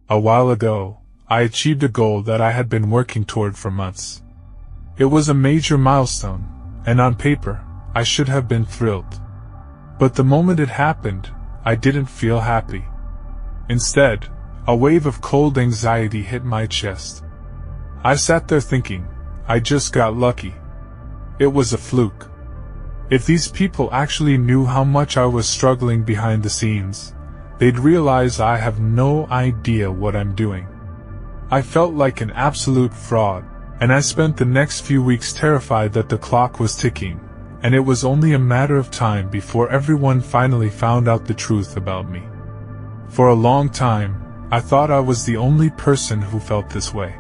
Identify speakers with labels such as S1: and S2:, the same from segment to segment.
S1: A while ago, I achieved a goal that I had been working toward for months. It was a major milestone, and on paper, I should have been thrilled. But the moment it happened, I didn't feel happy. Instead, a wave of cold anxiety hit my chest. I sat there thinking, I just got lucky. It was a fluke. If these people actually knew how much I was struggling behind the scenes, they'd realize I have no idea what I'm doing. I felt like an absolute fraud, and I spent the next few weeks terrified that the clock was ticking, and it was only a matter of time before everyone finally found out the truth about me. For a long time, I thought I was the only person who felt this way.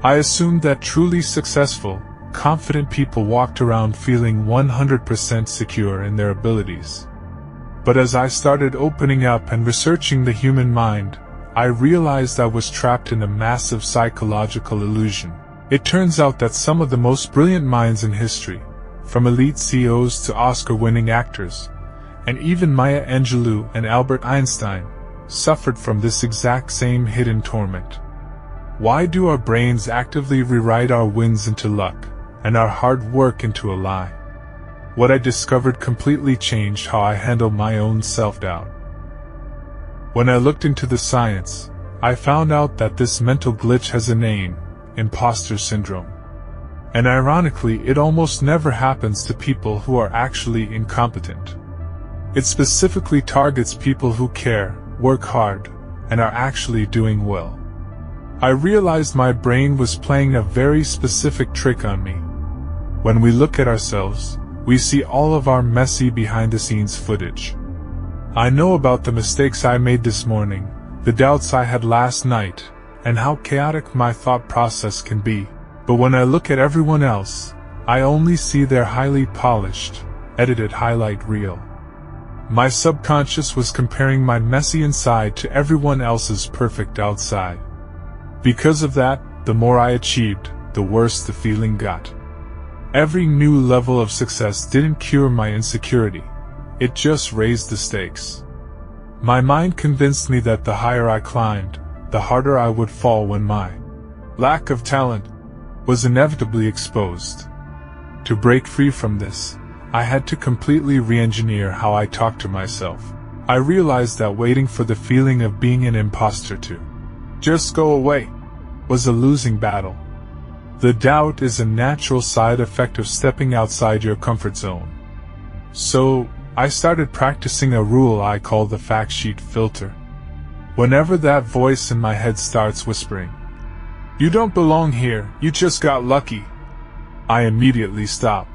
S1: I assumed that truly successful, confident people walked around feeling 100% secure in their abilities. But as I started opening up and researching the human mind, I realized I was trapped in a massive psychological illusion. It turns out that some of the most brilliant minds in history, from elite CEOs to Oscar-winning actors, and even Maya Angelou and Albert Einstein, suffered from this exact same hidden torment. Why do our brains actively rewrite our wins into luck, and our hard work into a lie? What I discovered completely changed how I handle my own self-doubt. When I looked into the science, I found out that this mental glitch has a name: Impostor Syndrome. And ironically, it almost never happens to people who are actually incompetent. It specifically targets people who care, work hard, and are actually doing well. I realized my brain was playing a very specific trick on me. When we look at ourselves, we see all of our messy behind-the-scenes footage. I know about the mistakes I made this morning, the doubts I had last night, and how chaotic my thought process can be. But when I look at everyone else, I only see their highly polished, edited highlight reel. My subconscious was comparing my messy inside to everyone else's perfect outside. Because of that, the more I achieved, the worse the feeling got. Every new level of success didn't cure my insecurity, it just raised the stakes. My mind convinced me that the higher I climbed, the harder I would fall when my lack of talent was inevitably exposed. To break free from this, I had to completely re-engineer how I talked to myself. I realized that waiting for the feeling of being an imposter to just go away was a losing battle. The doubt is a natural side effect of stepping outside your comfort zone. So, I started practicing a rule I call the fact sheet filter. Whenever that voice in my head starts whispering, "You don't belong here, you just got lucky," I immediately stop.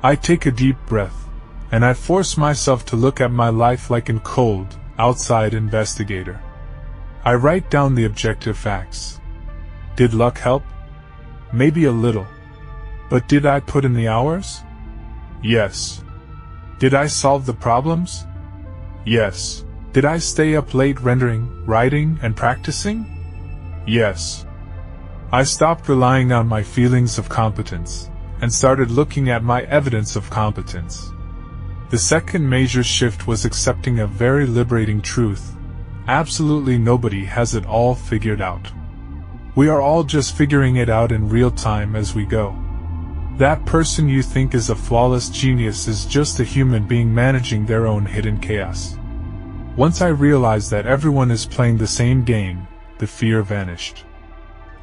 S1: I take a deep breath, and I force myself to look at my life like a cold, outside investigator. I write down the objective facts. Did luck help? Maybe a little. But did I put in the hours? Yes. Did I solve the problems? Yes. Did I stay up late rendering, writing, and practicing? Yes. I stopped relying on my feelings of competence, and started looking at my evidence of competence. The second major shift was accepting a very liberating truth: absolutely nobody has it all figured out. We are all just figuring it out in real time as we go. That person you think is a flawless genius is just a human being managing their own hidden chaos. Once I realized that everyone is playing the same game, the fear vanished.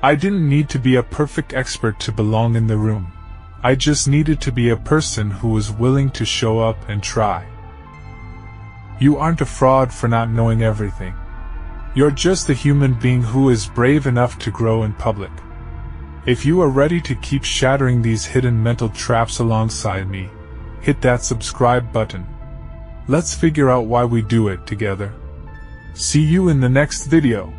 S1: I didn't need to be a perfect expert to belong in the room. I just needed to be a person who was willing to show up and try. You aren't a fraud for not knowing everything. You're just a human being who is brave enough to grow in public. If you are ready to keep shattering these hidden mental traps alongside me, hit that subscribe button. Let's figure out why we do it together. See you in the next video.